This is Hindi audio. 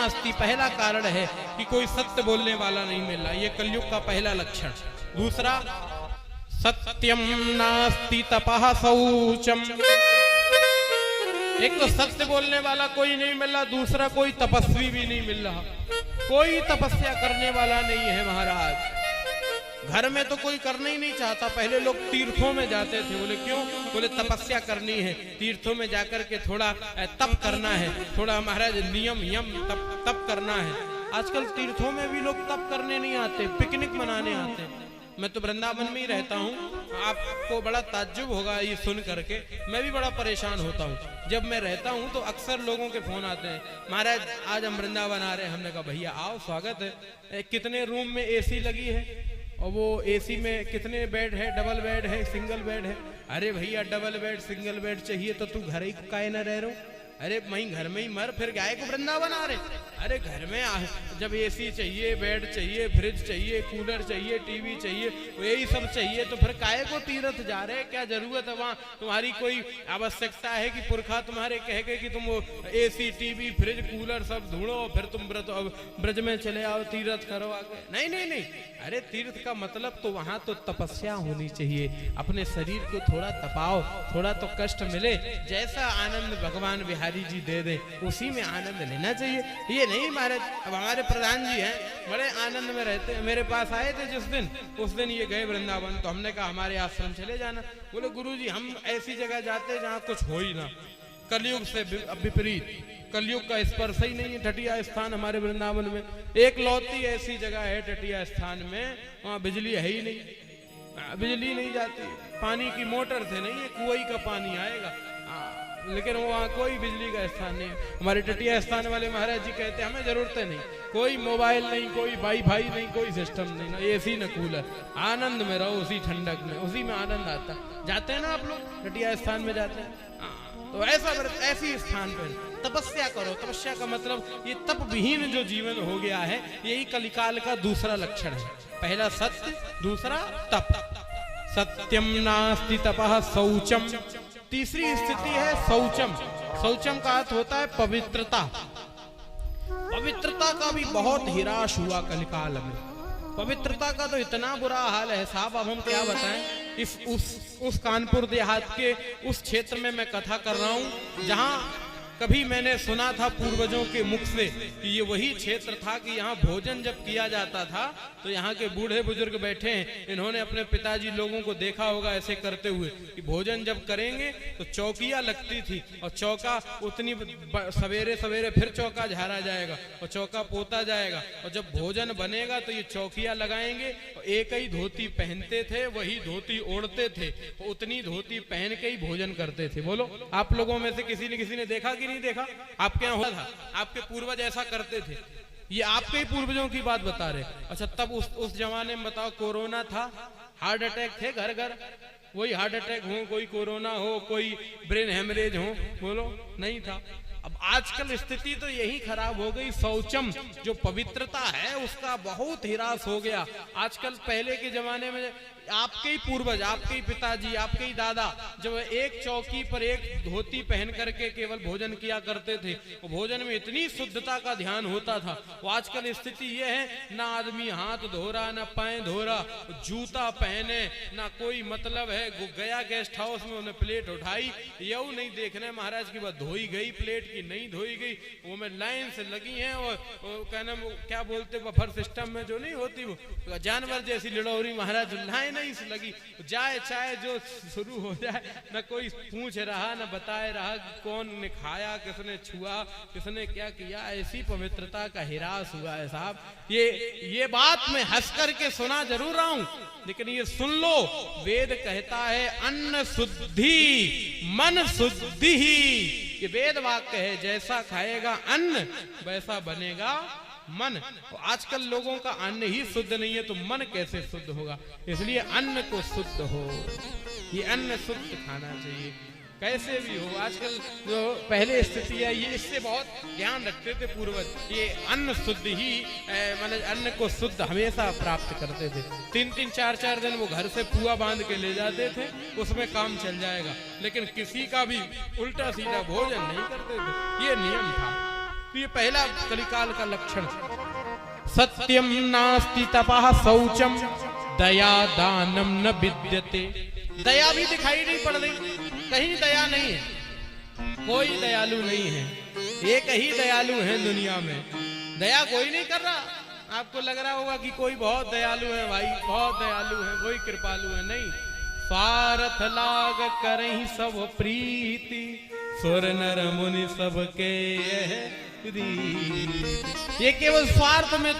नास्ति, पहला कारण है कि कोई सत्य बोलने वाला नहीं मिल रहा, ये कलयुग का पहला लक्षण। दूसरा, सत्यम नास्ति तपः शौचम, एक तो सत्य बोलने वाला कोई नहीं मिल रहा, दूसरा कोई तपस्वी भी नहीं मिल रहा, कोई तपस्या करने वाला नहीं है महाराज। घर में तो कोई करना ही नहीं चाहता, पहले लोग तीर्थों में जाते थे, बोले क्यों, बोले तपस्या करनी है, तीर्थों में जाकर के थोड़ा तप करना है, थोड़ा महाराज नियम यम तप करना है। आजकल तीर्थों में भी लोग तप करने नहीं आते, पिकनिक मनाने आते हैं। मैं तो वृंदावन में ही रहता हूँ, आपको बड़ा ताज्जुब होगा ये सुन करके, मैं भी बड़ा परेशान होता हूँ। जब मैं रहता हूँ तो अक्सर लोगों के फोन आते हैं, महाराज आज हम वृंदावन आ रहे हैं। हमने कहा भैया आओ, स्वागत है। कितने रूम में एसी लगी है, और वो एसी में कितने बेड है, डबल बेड है, सिंगल बेड है? अरे भैया डबल बेड सिंगल बेड चाहिए तो तू घर ही काहे न रह रहा हूँ? अरे वहीं घर में ही मर, फिर गाय को वृंदावन आ रहे? अरे घर में जब एसी चाहिए, बेड चाहिए, फ्रिज चाहिए, कूलर चाहिए, टीवी चाहिए, यही सब चाहिए, तो फिर काहे को तीर्थ जा रहे? क्या जरूरत है वहाँ? तुम्हारी कोई आवश्यकता है कि पुरखा तुम्हारे कह गए कि तुम एसी टीवी फ्रिज कूलर सब ढूंढो, फिर तुम ब्रज में चले आओ, तीर्थ करो आगे? नहीं नहीं नहीं, अरे तीर्थ का मतलब तो वहाँ तो तपस्या होनी चाहिए, अपने शरीर को थोड़ा तपाओ, थोड़ा तो कष्ट मिले, जैसा आनंद भगवान बिहारी जी दे दे उसी में आनंद लेना चाहिए। ये नहीं महाराज, अब हमारे प्रधान जी हैं, बड़े आनंद में रहते हैं, मेरे पास आए थे जिस दिन, उस दिन ये गए वृंदावन, तो हमने कहा हमारे आश्रम चले जाना। बोले गुरुजी हम ऐसी जगह जाते हैं जहाँ कुछ हो ही ना, कलयुग से विपरीत, कलयुग का स्पर्श ही नहीं है। टटिया स्थान हमारे वृंदावन में एक लौती ऐसी जगह है, टटिया स्थान में, वहाँ बिजली है ही नहीं, बिजली नहीं जाती, पानी की मोटर से नहीं है, कुआई का पानी आएगा, लेकिन वहाँ कोई बिजली का स्थान नहीं है। हमारे टटिया स्थान वाले महाराज जी कहते हैं हमें जरूरत नहीं, कोई मोबाइल नहीं, कोई वाईफाई नहीं, कोई सिस्टम नहीं, ना एसी न कूलर, आनंद में रहो, उसी ठंडक में, उसी में आनंद आता है। जाते हैं ना आप लोग टटिया स्थान में जाते हैं, तो ऐसी स्थान पर तपस्या करो। तपस्या का मतलब ये तप विहीन जो जीवन हो गया है, यही कलिकाल का दूसरा लक्षण है। पहला सत्य, दूसरा तप। सत्यम नास्ति तपः शौचम, तीसरी स्थिति है शौचम। शौचम का अर्थ होता है पवित्रता। पवित्रता का भी बहुत हिराश हुआ कलिकाल में, पवित्रता का तो इतना बुरा हाल है साहब, अब हम क्या बताएं। उस कानपुर देहात के उस क्षेत्र में मैं कथा कर रहा हूं, जहां कभी मैंने सुना था पूर्वजों के मुख से कि ये वही क्षेत्र था कि यहाँ भोजन जब किया जाता था तो यहाँ के बूढ़े बुजुर्ग बैठे हैं, इन्होंने अपने पिताजी लोगों को देखा होगा ऐसे करते हुए कि भोजन जब करेंगे तो चौकियाँ लगती थी, और चौका उतनी सवेरे सवेरे फिर चौका झाड़ा जाएगा और चौका पोता जाएगा, और जब भोजन बनेगा तो ये चौकियाँ लगाएंगे, और एक ही धोती पहनते थे, वही धोती ओढ़ते थे, उतनी धोती पहन के ही भोजन करते थे। बोलो आप लोगों में से किसी ने देखा कि नहीं देखा? आपके यहाँ होता था, आपके पूर्वज ऐसा करते थे, ये आपके ही पूर्वजों की बात बता रहे। अच्छा तब उस जमाने में बताओ, कोरोना था, हार्ट अटैक थे घर घर, वही हार्ट अटैक हो, कोई कोरोना हो, कोई ब्रेन हेमरेज हो, बोलो नहीं था। अब आजकल स्थिति तो यही खराब हो गई, शौचम जो पवित्रता है उसका बहुत हिरास हो गया आजकल। पहले के जमाने में आपके ही पूर्वज, आपके ही पिताजी, आपके ही दादा जब एक चौकी पर एक धोती पहन करके केवल भोजन किया करते थे, वो भोजन में इतनी शुद्धता का ध्यान होता था। वो आजकल स्थिति ये है, ना आदमी हाथ धो रहा, ना पैर धो रहा, जूता पहने, ना कोई मतलब है। गया गेस्ट हाउस में उन्हें प्लेट उठाई, यू नहीं देखना महाराज की बात धोई गई प्लेट की नहीं धोई गई, वो में लाइन से लगी है, और कहना क्या बोलते बफर सिस्टम में जो नहीं होती, वो जानवर जैसी लिडौरी महाराज लाइन नहीं लगी, जाए चाहे जो शुरू हो जाए, न कोई पूछ रहा न बताए रहा कौन ने खाया, किसने छुआ, किसने क्या किया। ऐसी पवित्रता का हिरास हुआ है साहब। ये बात मैं हंस करके सुना जरूर रहा हूं, लेकिन ये सुन लो, वेद कहता है अन्न शुद्धि मन शुद्धि ही, ये वेद वाक्य है। जैसा खाएगा अन्न वैसा बनेगा मन। तो आजकल लोगों का अन्न ही शुद्ध नहीं है तो मन कैसे शुद्ध होगा? इसलिए अन्न को शुद्ध हो, ये अन्न शुद्ध खाना चाहिए कैसे भी हो। आजकल जो पहले स्थिति है ये, इससे बहुत ध्यान रखते थे पूर्वज, ये अन्न शुद्ध ही मतलब अन्न को शुद्ध हमेशा प्राप्त करते थे। 3-3 4-4 दिन वो घर से पुआ बांध के ले जाते थे, उसमें काम चल जाएगा, लेकिन किसी का भी उल्टा सीधा भोजन नहीं करते थे, ये नियम था। तो ये पहला कलिकाल का लक्षण। सत्यम नास्ति तपः शौचम दया दानम न विद्यते। दया भी दिखाई नहीं पड़ रही, कहीं दया नहीं है, कोई दयालु नहीं है। एक ही दयालु है दुनिया में, दया कोई नहीं कर रहा। आपको लग रहा होगा कि कोई बहुत दयालु है, भाई बहुत दयालु है, कोई कृपालु है, नहीं। स्वार्थ लाग करहि सब प्रीति, सुर नर मुनि सबके रीति। ये केवल स्वार्थ में तुम्हें